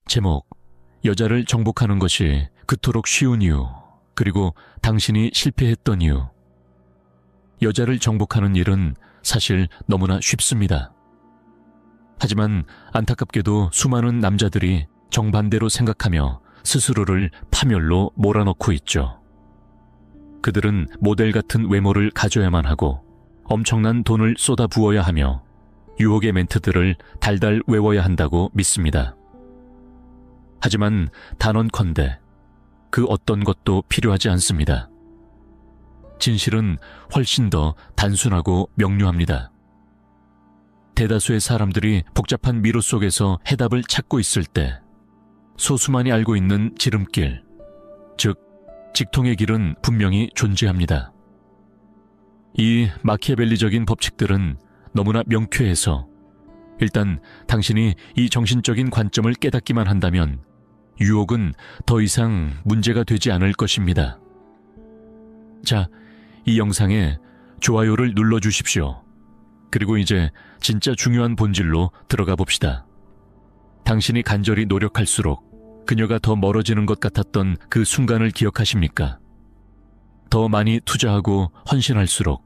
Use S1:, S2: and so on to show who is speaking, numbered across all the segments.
S1: 제목, 여자를 정복하는 것이 그토록 쉬운 이유, 그리고 당신이 실패했던 이유. 여자를 정복하는 일은 사실 너무나 쉽습니다. 하지만 안타깝게도 수많은 남자들이 정반대로 생각하며 스스로를 파멸로 몰아넣고 있죠. 그들은 모델 같은 외모를 가져야만 하고 엄청난 돈을 쏟아부어야 하며 유혹의 멘트들을 달달 외워야 한다고 믿습니다. 하지만 단언컨대 그 어떤 것도 필요하지 않습니다. 진실은 훨씬 더 단순하고 명료합니다. 대다수의 사람들이 복잡한 미로 속에서 해답을 찾고 있을 때 소수만이 알고 있는 지름길, 즉 직통의 길은 분명히 존재합니다. 이 마키아벨리적인 법칙들은 너무나 명쾌해서 일단 당신이 이 정신적인 관점을 깨닫기만 한다면 유혹은 더 이상 문제가 되지 않을 것입니다. 자, 이 영상에 좋아요를 눌러주십시오. 그리고 이제 진짜 중요한 본질로 들어가 봅시다. 당신이 간절히 노력할수록 그녀가 더 멀어지는 것 같았던 그 순간을 기억하십니까? 더 많이 투자하고 헌신할수록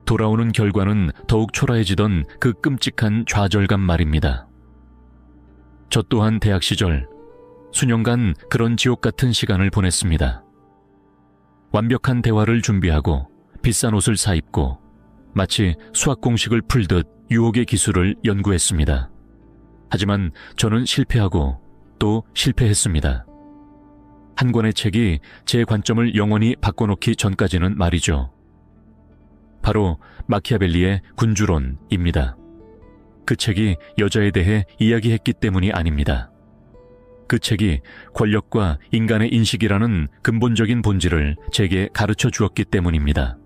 S1: 돌아오는 결과는 더욱 초라해지던 그 끔찍한 좌절감 말입니다. 저 또한 대학 시절 수년간 그런 지옥 같은 시간을 보냈습니다. 완벽한 대화를 준비하고 비싼 옷을 사입고 마치 수학 공식을 풀듯 유혹의 기술을 연구했습니다. 하지만 저는 실패하고 또 실패했습니다. 한 권의 책이 제 관점을 영원히 바꿔놓기 전까지는 말이죠. 바로 마키아벨리의 군주론입니다. 그 책이 여자에 대해 이야기했기 때문이 아닙니다. 그 책이 권력과 인간의 인식이라는 근본적인 본질을 제게 가르쳐 주었기 때문입니다.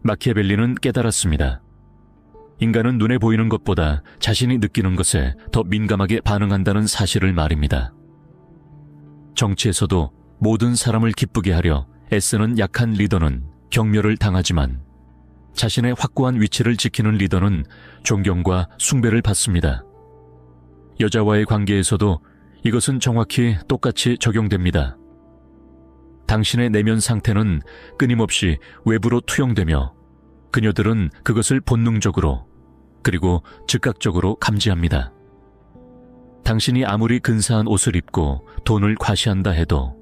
S1: 마키아벨리는 깨달았습니다. 인간은 눈에 보이는 것보다 자신이 느끼는 것에 더 민감하게 반응한다는 사실을 말입니다. 정치에서도 모든 사람을 기쁘게 하려 애쓰는 약한 리더는 경멸을 당하지만 자신의 확고한 위치를 지키는 리더는 존경과 숭배를 받습니다. 여자와의 관계에서도 이것은 정확히 똑같이 적용됩니다. 당신의 내면 상태는 끊임없이 외부로 투영되며 그녀들은 그것을 본능적으로 그리고 즉각적으로 감지합니다. 당신이 아무리 근사한 옷을 입고 돈을 과시한다 해도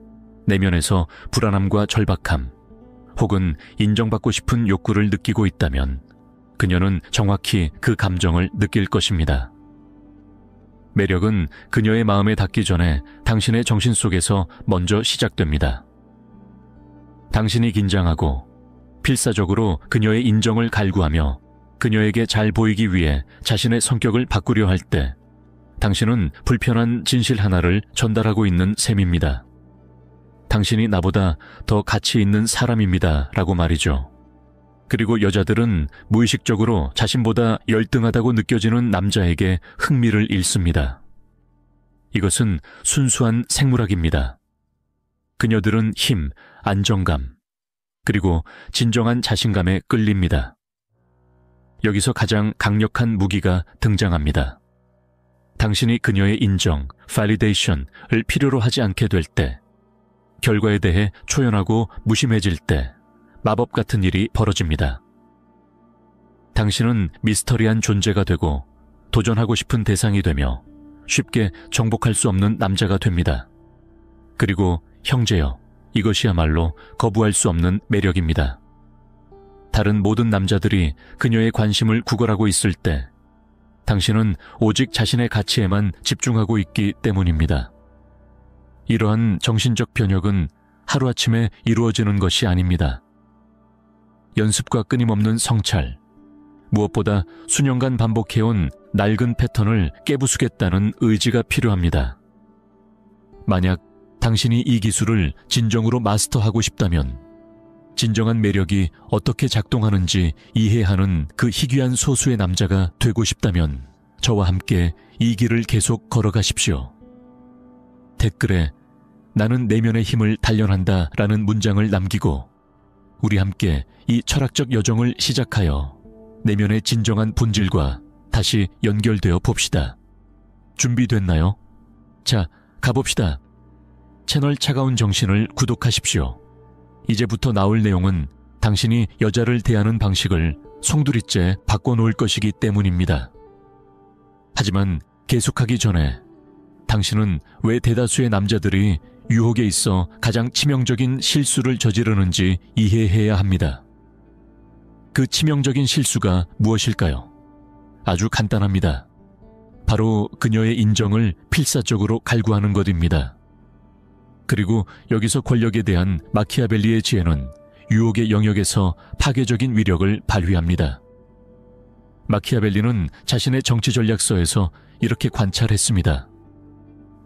S1: 내면에서 불안함과 절박함 혹은 인정받고 싶은 욕구를 느끼고 있다면 그녀는 정확히 그 감정을 느낄 것입니다. 매력은 그녀의 마음에 닿기 전에 당신의 정신 속에서 먼저 시작됩니다. 당신이 긴장하고 필사적으로 그녀의 인정을 갈구하며 그녀에게 잘 보이기 위해 자신의 성격을 바꾸려 할 때 당신은 불편한 진실 하나를 전달하고 있는 셈입니다. 당신이 나보다 더 가치 있는 사람입니다 라고 말이죠. 그리고 여자들은 무의식적으로 자신보다 열등하다고 느껴지는 남자에게 흥미를 잃습니다. 이것은 순수한 생물학입니다. 그녀들은 힘, 안정감, 그리고 진정한 자신감에 끌립니다. 여기서 가장 강력한 무기가 등장합니다. 당신이 그녀의 인정, validation을 필요로 하지 않게 될 때, 결과에 대해 초연하고 무심해질 때 마법 같은 일이 벌어집니다. 당신은 미스터리한 존재가 되고 도전하고 싶은 대상이 되며 쉽게 정복할 수 없는 남자가 됩니다. 그리고 형제여, 이것이야말로 거부할 수 없는 매력입니다. 다른 모든 남자들이 그녀의 관심을 구걸하고 있을 때 당신은 오직 자신의 가치에만 집중하고 있기 때문입니다. 이러한 정신적 변혁은 하루아침에 이루어지는 것이 아닙니다. 연습과 끊임없는 성찰, 무엇보다 수년간 반복해온 낡은 패턴을 깨부수겠다는 의지가 필요합니다. 만약 당신이 이 기술을 진정으로 마스터하고 싶다면 진정한 매력이 어떻게 작동하는지 이해하는 그 희귀한 소수의 남자가 되고 싶다면 저와 함께 이 길을 계속 걸어가십시오. 댓글에 나는 내면의 힘을 단련한다 라는 문장을 남기고 우리 함께 이 철학적 여정을 시작하여 내면의 진정한 본질과 다시 연결되어 봅시다. 준비됐나요? 자, 가봅시다. 채널 차가운 정신을 구독하십시오. 이제부터 나올 내용은 당신이 여자를 대하는 방식을 송두리째 바꿔놓을 것이기 때문입니다. 하지만 계속하기 전에 당신은 왜 대다수의 남자들이 유혹에 있어 가장 치명적인 실수를 저지르는지 이해해야 합니다. 그 치명적인 실수가 무엇일까요? 아주 간단합니다. 바로 그녀의 인정을 필사적으로 갈구하는 것입니다. 그리고 여기서 권력에 대한 마키아벨리의 지혜는 유혹의 영역에서 파괴적인 위력을 발휘합니다. 마키아벨리는 자신의 정치 전략서에서 이렇게 관찰했습니다.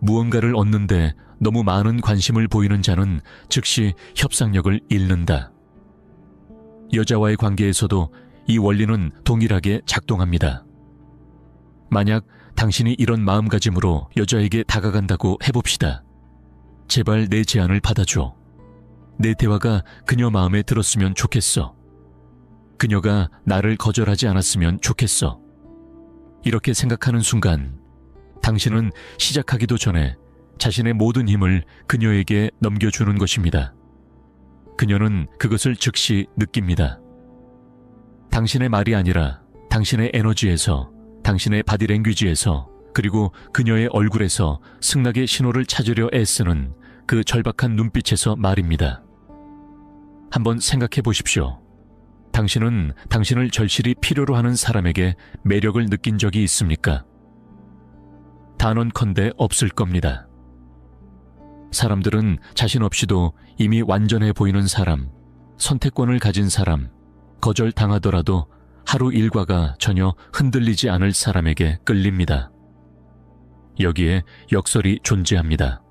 S1: 무언가를 얻는데 너무 많은 관심을 보이는 자는 즉시 협상력을 잃는다. 여자와의 관계에서도 이 원리는 동일하게 작동합니다. 만약 당신이 이런 마음가짐으로 여자에게 다가간다고 해봅시다. 제발 내 제안을 받아줘. 내 대화가 그녀 마음에 들었으면 좋겠어. 그녀가 나를 거절하지 않았으면 좋겠어. 이렇게 생각하는 순간 당신은 시작하기도 전에 자신의 모든 힘을 그녀에게 넘겨주는 것입니다. 그녀는 그것을 즉시 느낍니다. 당신의 말이 아니라 당신의 에너지에서, 당신의 바디랭귀지에서, 그리고 그녀의 얼굴에서 승낙의 신호를 찾으려 애쓰는 그 절박한 눈빛에서 말입니다. 한번 생각해 보십시오. 당신은 당신을 절실히 필요로 하는 사람에게 매력을 느낀 적이 있습니까? 단언컨대 없을 겁니다. 사람들은 자신 없이도 이미 완전해 보이는 사람, 선택권을 가진 사람, 거절당하더라도 하루 일과가 전혀 흔들리지 않을 사람에게 끌립니다. 여기에 역설이 존재합니다.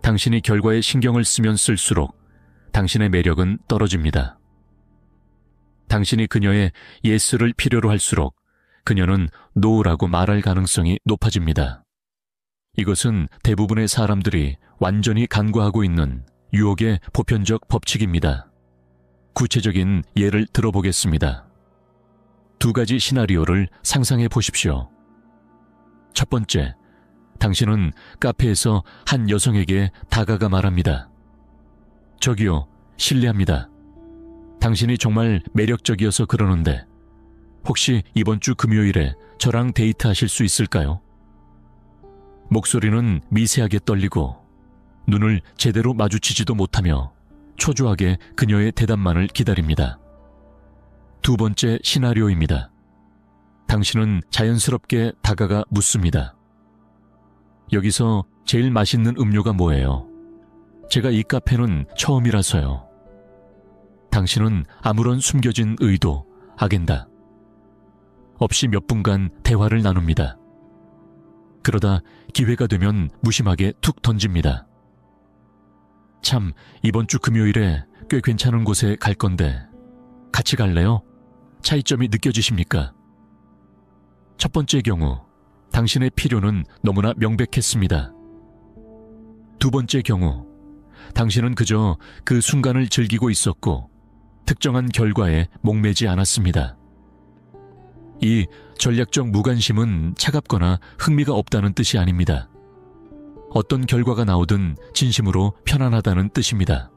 S1: 당신이 결과에 신경을 쓰면 쓸수록 당신의 매력은 떨어집니다. 당신이 그녀의 예스를 필요로 할수록 그녀는 노라고 말할 가능성이 높아집니다. 이것은 대부분의 사람들이 완전히 간과하고 있는 유혹의 보편적 법칙입니다. 구체적인 예를 들어보겠습니다. 두 가지 시나리오를 상상해 보십시오. 첫 번째, 당신은 카페에서 한 여성에게 다가가 말합니다. 저기요, 실례합니다. 당신이 정말 매력적이어서 그러는데 혹시 이번 주 금요일에 저랑 데이트하실 수 있을까요? 목소리는 미세하게 떨리고 눈을 제대로 마주치지도 못하며 초조하게 그녀의 대답만을 기다립니다. 두 번째 시나리오입니다. 당신은 자연스럽게 다가가 묻습니다. 여기서 제일 맛있는 음료가 뭐예요? 제가 이 카페는 처음이라서요. 당신은 아무런 숨겨진 의도, 아겐다 없이 몇 분간 대화를 나눕니다. 그러다 기회가 되면 무심하게 툭 던집니다. 참, 이번 주 금요일에 꽤 괜찮은 곳에 갈 건데 같이 갈래요? 차이점이 느껴지십니까? 첫 번째 경우, 당신의 필요는 너무나 명백했습니다. 두 번째 경우, 당신은 그저 그 순간을 즐기고 있었고 특정한 결과에 목매지 않았습니다. 이 전략적 무관심은 차갑거나 흥미가 없다는 뜻이 아닙니다. 어떤 결과가 나오든 진심으로 편안하다는 뜻입니다.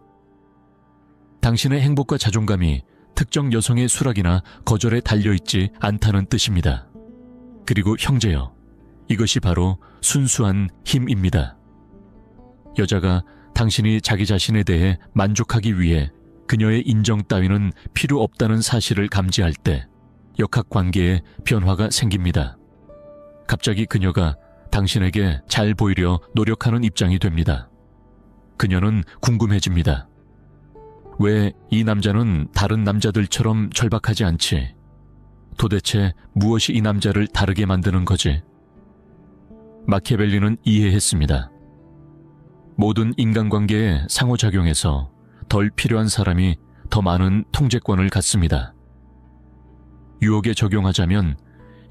S1: 당신의 행복과 자존감이 특정 여성의 수락이나 거절에 달려있지 않다는 뜻입니다. 그리고 형제여, 이것이 바로 순수한 힘입니다. 여자가 당신이 자기 자신에 대해 만족하기 위해 그녀의 인정 따위는 필요 없다는 사실을 감지할 때 역학관계에 변화가 생깁니다. 갑자기 그녀가 당신에게 잘 보이려 노력하는 입장이 됩니다. 그녀는 궁금해집니다. 왜 이 남자는 다른 남자들처럼 절박하지 않지? 도대체 무엇이 이 남자를 다르게 만드는 거지? 마키아벨리는 이해했습니다. 모든 인간관계의 상호작용에서 덜 필요한 사람이 더 많은 통제권을 갖습니다. 유혹에 적용하자면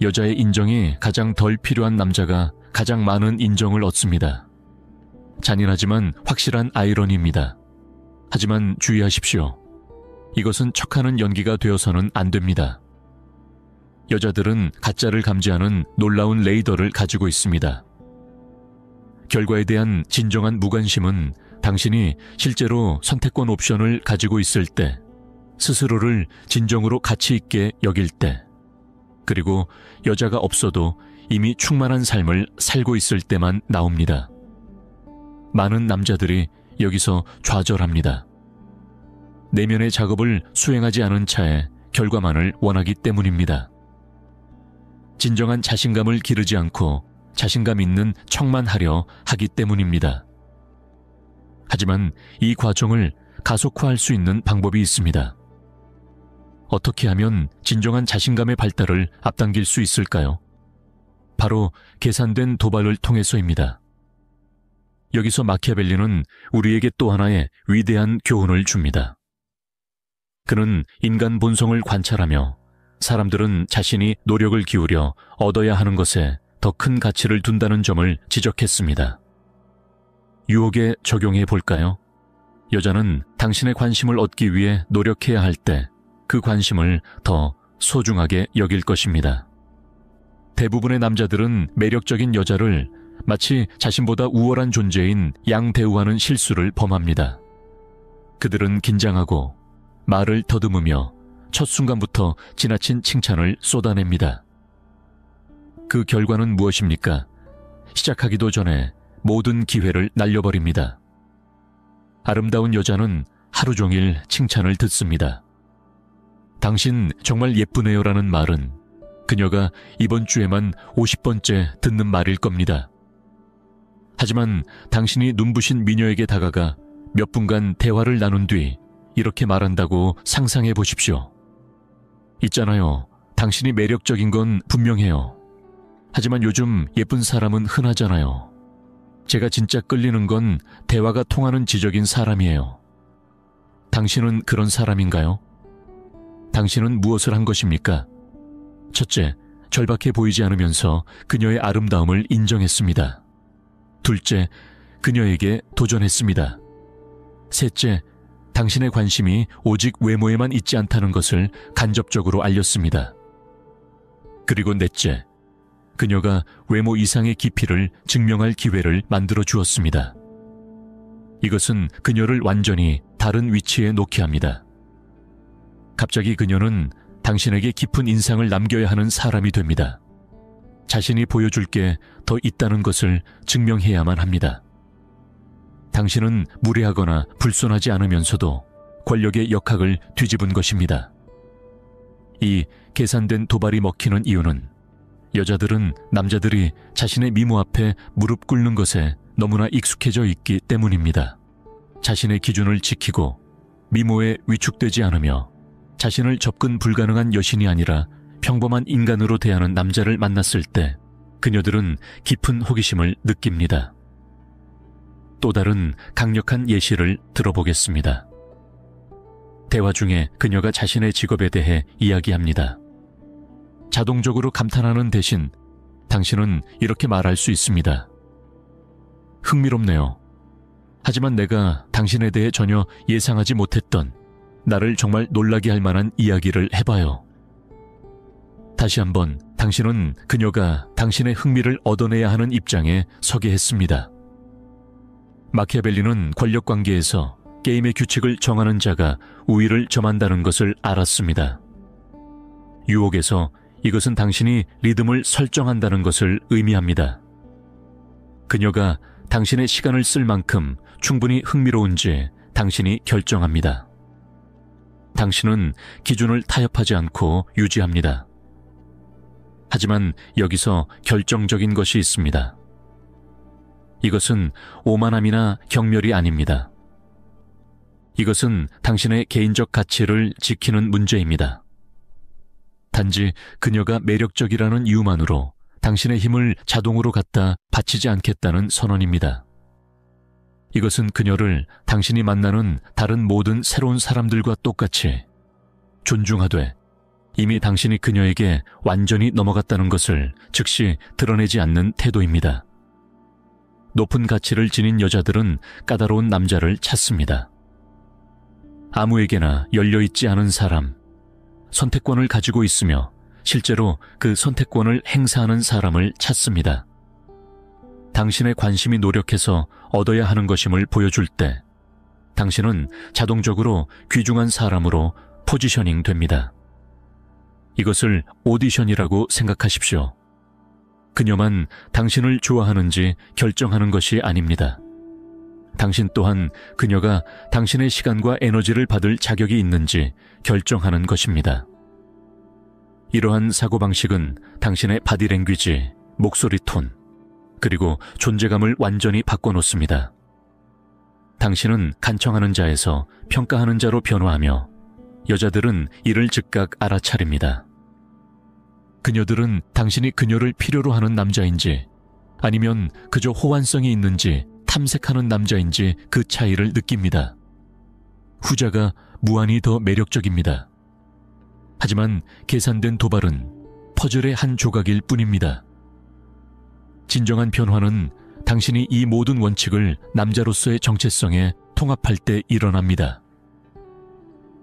S1: 여자의 인정이 가장 덜 필요한 남자가 가장 많은 인정을 얻습니다. 잔인하지만 확실한 아이러니입니다. 하지만 주의하십시오. 이것은 척하는 연기가 되어서는 안 됩니다. 여자들은 가짜를 감지하는 놀라운 레이더를 가지고 있습니다. 결과에 대한 진정한 무관심은 당신이 실제로 선택권 옵션을 가지고 있을 때, 스스로를 진정으로 가치 있게 여길 때, 그리고 여자가 없어도 이미 충만한 삶을 살고 있을 때만 나옵니다. 많은 남자들이 여기서 좌절합니다. 내면의 작업을 수행하지 않은 차에 결과만을 원하기 때문입니다. 진정한 자신감을 기르지 않고 자신감 있는 척만 하려 하기 때문입니다. 하지만 이 과정을 가속화할 수 있는 방법이 있습니다. 어떻게 하면 진정한 자신감의 발달을 앞당길 수 있을까요? 바로 계산된 도발을 통해서입니다. 여기서 마키아벨리는 우리에게 또 하나의 위대한 교훈을 줍니다. 그는 인간 본성을 관찰하며 사람들은 자신이 노력을 기울여 얻어야 하는 것에 더 큰 가치를 둔다는 점을 지적했습니다. 유혹에 적용해 볼까요? 여자는 당신의 관심을 얻기 위해 노력해야 할 때 그 관심을 더 소중하게 여길 것입니다. 대부분의 남자들은 매력적인 여자를 마치 자신보다 우월한 존재인 양대우하는 실수를 범합니다. 그들은 긴장하고 말을 더듬으며 첫 순간부터 지나친 칭찬을 쏟아냅니다. 그 결과는 무엇입니까? 시작하기도 전에 모든 기회를 날려버립니다. 아름다운 여자는 하루 종일 칭찬을 듣습니다. 당신 정말 예쁘네요라는 말은 그녀가 이번 주에만 50번째 듣는 말일 겁니다. 하지만 당신이 눈부신 미녀에게 다가가 몇 분간 대화를 나눈 뒤 이렇게 말한다고 상상해 보십시오. 있잖아요. 당신이 매력적인 건 분명해요. 하지만 요즘 예쁜 사람은 흔하잖아요. 제가 진짜 끌리는 건 대화가 통하는 지적인 사람이에요. 당신은 그런 사람인가요? 당신은 무엇을 한 것입니까? 첫째, 절박해 보이지 않으면서 그녀의 아름다움을 인정했습니다. 둘째, 그녀에게 도전했습니다. 셋째, 당신의 관심이 오직 외모에만 있지 않다는 것을 간접적으로 알렸습니다. 그리고 넷째, 그녀가 외모 이상의 깊이를 증명할 기회를 만들어 주었습니다. 이것은 그녀를 완전히 다른 위치에 놓게 합니다. 갑자기 그녀는 당신에게 깊은 인상을 남겨야 하는 사람이 됩니다. 자신이 보여줄 게 더 있다는 것을 증명해야만 합니다. 당신은 무례하거나 불손하지 않으면서도 권력의 역학을 뒤집은 것입니다. 이 계산된 도발이 먹히는 이유는 여자들은 남자들이 자신의 미모 앞에 무릎 꿇는 것에 너무나 익숙해져 있기 때문입니다. 자신의 기준을 지키고 미모에 위축되지 않으며 자신을 접근 불가능한 여신이 아니라 평범한 인간으로 대하는 남자를 만났을 때 그녀들은 깊은 호기심을 느낍니다. 또 다른 강력한 예시를 들어보겠습니다. 대화 중에 그녀가 자신의 직업에 대해 이야기합니다. 자동적으로 감탄하는 대신 당신은 이렇게 말할 수 있습니다. 흥미롭네요. 하지만 내가 당신에 대해 전혀 예상하지 못했던 나를 정말 놀라게 할 만한 이야기를 해봐요. 다시 한번 당신은 그녀가 당신의 흥미를 얻어내야 하는 입장에 서게 했습니다. 마키아벨리는 권력관계에서 게임의 규칙을 정하는 자가 우위를 점한다는 것을 알았습니다. 유혹에서 이것은 당신이 리듬을 설정한다는 것을 의미합니다. 그녀가 당신의 시간을 쓸 만큼 충분히 흥미로운지 당신이 결정합니다. 당신은 기준을 타협하지 않고 유지합니다. 하지만 여기서 결정적인 것이 있습니다. 이것은 오만함이나 경멸이 아닙니다. 이것은 당신의 개인적 가치를 지키는 문제입니다. 단지 그녀가 매력적이라는 이유만으로 당신의 힘을 자동으로 갖다 바치지 않겠다는 선언입니다. 이것은 그녀를 당신이 만나는 다른 모든 새로운 사람들과 똑같이 존중하되 이미 당신이 그녀에게 완전히 넘어갔다는 것을 즉시 드러내지 않는 태도입니다. 높은 가치를 지닌 여자들은 까다로운 남자를 찾습니다. 아무에게나 열려있지 않은 사람, 선택권을 가지고 있으며 실제로 그 선택권을 행사하는 사람을 찾습니다. 당신의 관심이 노력해서 얻어야 하는 것임을 보여줄 때 당신은 자동적으로 귀중한 사람으로 포지셔닝 됩니다. 이것을 오디션이라고 생각하십시오. 그녀만 당신을 좋아하는지 결정하는 것이 아닙니다. 당신 또한 그녀가 당신의 시간과 에너지를 받을 자격이 있는지 결정하는 것입니다. 이러한 사고방식은 당신의 바디랭귀지, 목소리 톤, 그리고 존재감을 완전히 바꿔놓습니다. 당신은 간청하는 자에서 평가하는 자로 변화하며 여자들은 이를 즉각 알아차립니다. 그녀들은 당신이 그녀를 필요로 하는 남자인지 아니면 그저 호환성이 있는지 탐색하는 남자인지 그 차이를 느낍니다. 후자가 무한히 더 매력적입니다. 하지만 계산된 도발은 퍼즐의 한 조각일 뿐입니다. 진정한 변화는 당신이 이 모든 원칙을 남자로서의 정체성에 통합할 때 일어납니다.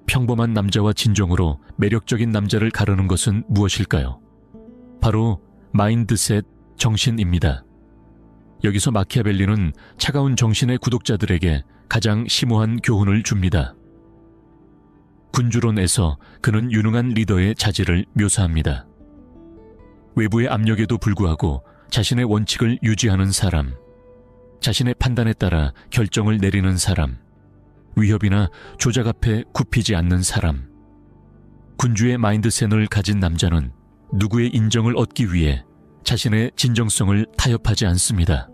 S1: 평범한 남자와 진정으로 매력적인 남자를 가르는 것은 무엇일까요? 바로 마인드셋, 정신입니다. 여기서 마키아벨리는 차가운 정신의 구독자들에게 가장 심오한 교훈을 줍니다. 군주론에서 그는 유능한 리더의 자질을 묘사합니다. 외부의 압력에도 불구하고 자신의 원칙을 유지하는 사람, 자신의 판단에 따라 결정을 내리는 사람, 위협이나 조작 앞에 굽히지 않는 사람. 군주의 마인드셋을 가진 남자는 누구의 인정을 얻기 위해 자신의 진정성을 타협하지 않습니다.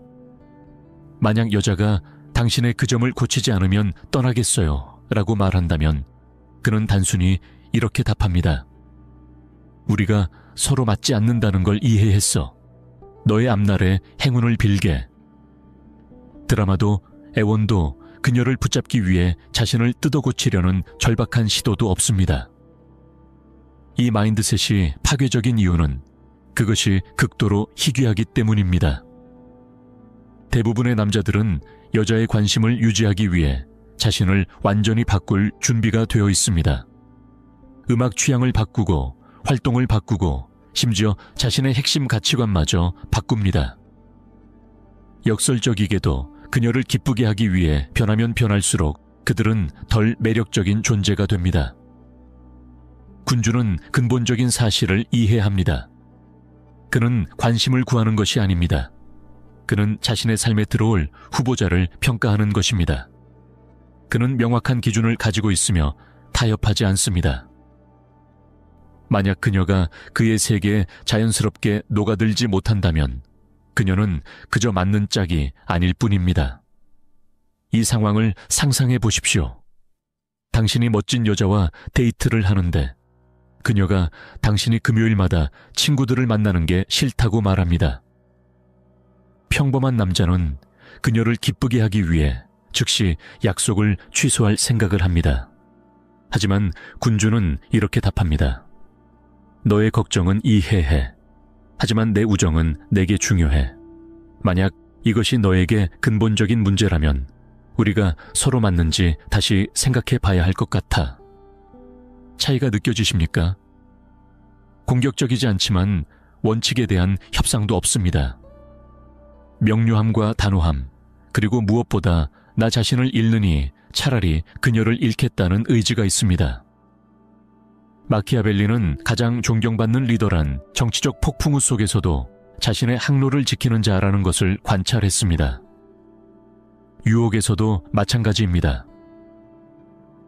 S1: 만약 여자가 당신의 그 점을 고치지 않으면 떠나겠어요 라고 말한다면 그는 단순히 이렇게 답합니다. 우리가 서로 맞지 않는다는 걸 이해했어. 너의 앞날에 행운을 빌게. 드라마도 애원도 그녀를 붙잡기 위해 자신을 뜯어 고치려는 절박한 시도도 없습니다. 이 마인드셋이 파괴적인 이유는 그것이 극도로 희귀하기 때문입니다. 대부분의 남자들은 여자의 관심을 유지하기 위해 자신을 완전히 바꿀 준비가 되어 있습니다. 음악 취향을 바꾸고 활동을 바꾸고 심지어 자신의 핵심 가치관마저 바꿉니다. 역설적이게도 그녀를 기쁘게 하기 위해 변하면 변할수록 그들은 덜 매력적인 존재가 됩니다. 군주는 근본적인 사실을 이해합니다. 그는 관심을 구하는 것이 아닙니다. 그는 자신의 삶에 들어올 후보자를 평가하는 것입니다. 그는 명확한 기준을 가지고 있으며 타협하지 않습니다. 만약 그녀가 그의 세계에 자연스럽게 녹아들지 못한다면 그녀는 그저 맞는 짝이 아닐 뿐입니다. 이 상황을 상상해 보십시오. 당신이 멋진 여자와 데이트를 하는데 그녀가 당신이 금요일마다 친구들을 만나는 게 싫다고 말합니다. 평범한 남자는 그녀를 기쁘게 하기 위해 즉시 약속을 취소할 생각을 합니다. 하지만 군주는 이렇게 답합니다. 너의 걱정은 이해해. 하지만 내 우정은 내게 중요해. 만약 이것이 너에게 근본적인 문제라면 우리가 서로 맞는지 다시 생각해 봐야 할 것 같아. 차이가 느껴지십니까? 공격적이지 않지만 원칙에 대한 협상도 없습니다. 명료함과 단호함, 그리고 무엇보다 나 자신을 잃느니 차라리 그녀를 잃겠다는 의지가 있습니다. 마키아벨리는 가장 존경받는 리더란 정치적 폭풍우 속에서도 자신의 항로를 지키는 자라는 것을 관찰했습니다. 유혹에서도 마찬가지입니다.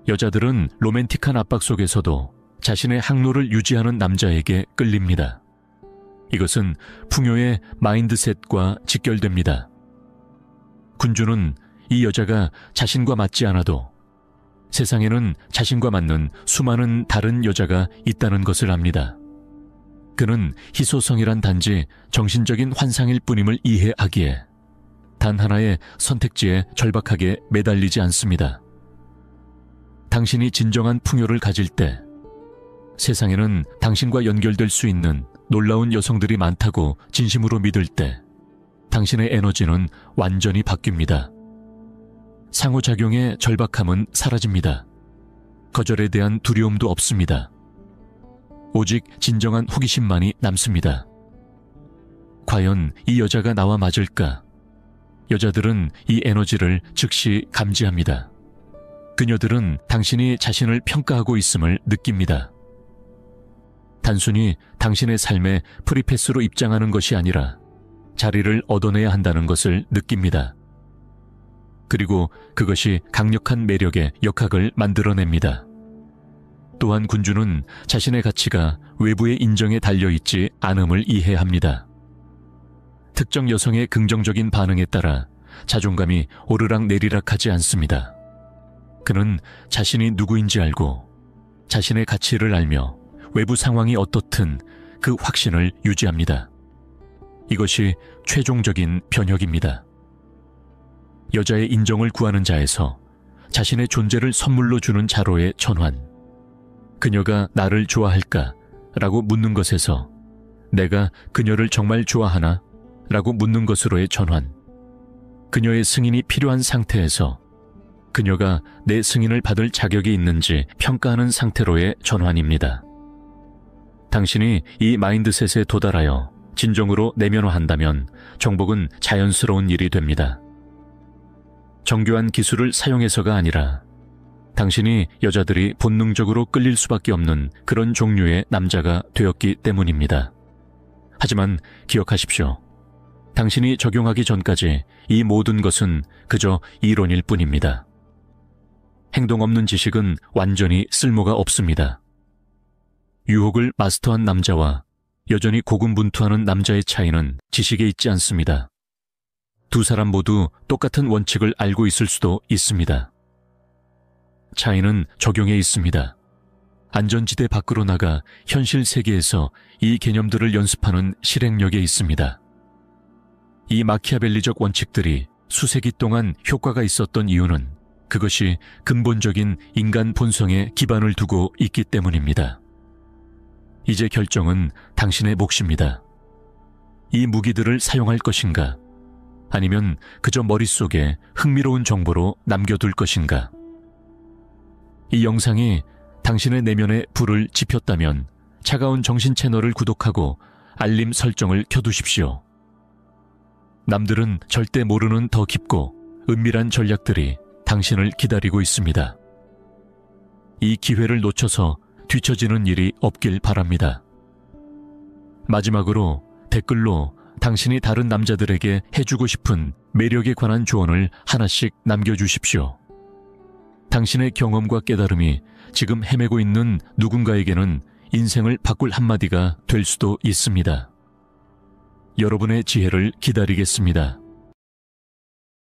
S1: 여자들은 로맨틱한 압박 속에서도 자신의 항로를 유지하는 남자에게 끌립니다. 이것은 풍요의 마인드셋과 직결됩니다. 군주는 이 여자가 자신과 맞지 않아도 세상에는 자신과 맞는 수많은 다른 여자가 있다는 것을 압니다. 그는 희소성이란 단지 정신적인 환상일 뿐임을 이해하기에 단 하나의 선택지에 절박하게 매달리지 않습니다. 당신이 진정한 풍요를 가질 때 세상에는 당신과 연결될 수 있는 놀라운 여성들이 많다고 진심으로 믿을 때 당신의 에너지는 완전히 바뀝니다. 상호작용의 절박함은 사라집니다. 거절에 대한 두려움도 없습니다. 오직 진정한 호기심만이 남습니다. 과연 이 여자가 나와 맞을까? 여자들은 이 에너지를 즉시 감지합니다. 그녀들은 당신이 자신을 평가하고 있음을 느낍니다. 단순히 당신의 삶에 프리패스로 입장하는 것이 아니라 자리를 얻어내야 한다는 것을 느낍니다. 그리고 그것이 강력한 매력의 역학을 만들어냅니다. 또한 군주는 자신의 가치가 외부의 인정에 달려있지 않음을 이해합니다. 특정 여성의 긍정적인 반응에 따라 자존감이 오르락내리락하지 않습니다. 그는 자신이 누구인지 알고 자신의 가치를 알며 외부 상황이 어떻든 그 확신을 유지합니다. 이것이 최종적인 변혁입니다. 여자의 인정을 구하는 자에서 자신의 존재를 선물로 주는 자로의 전환. 그녀가 나를 좋아할까? 라고 묻는 것에서 내가 그녀를 정말 좋아하나? 라고 묻는 것으로의 전환. 그녀의 승인이 필요한 상태에서 그녀가 내 승인을 받을 자격이 있는지 평가하는 상태로의 전환입니다. 당신이 이 마인드셋에 도달하여 진정으로 내면화한다면 정복은 자연스러운 일이 됩니다. 정교한 기술을 사용해서가 아니라 당신이 여자들이 본능적으로 끌릴 수밖에 없는 그런 종류의 남자가 되었기 때문입니다. 하지만 기억하십시오. 당신이 적용하기 전까지 이 모든 것은 그저 이론일 뿐입니다. 행동 없는 지식은 완전히 쓸모가 없습니다. 유혹을 마스터한 남자와 여전히 고군분투하는 남자의 차이는 지식에 있지 않습니다. 두 사람 모두 똑같은 원칙을 알고 있을 수도 있습니다. 차이는 적용에 있습니다. 안전지대 밖으로 나가 현실 세계에서 이 개념들을 연습하는 실행력에 있습니다. 이 마키아벨리적 원칙들이 수세기 동안 효과가 있었던 이유는 그것이 근본적인 인간 본성에 기반을 두고 있기 때문입니다. 이제 결정은 당신의 몫입니다. 이 무기들을 사용할 것인가? 아니면 그저 머릿속에 흥미로운 정보로 남겨둘 것인가? 이 영상이 당신의 내면에 불을 지폈다면 차가운 정신 채널을 구독하고 알림 설정을 켜두십시오. 남들은 절대 모르는 더 깊고 은밀한 전략들이 당신을 기다리고 있습니다. 이 기회를 놓쳐서 뒤처지는 일이 없길 바랍니다. 마지막으로 댓글로 당신이 다른 남자들에게 해주고 싶은 매력에 관한 조언을 하나씩 남겨주십시오. 당신의 경험과 깨달음이 지금 헤매고 있는 누군가에게는 인생을 바꿀 한마디가 될 수도 있습니다. 여러분의 지혜를 기다리겠습니다.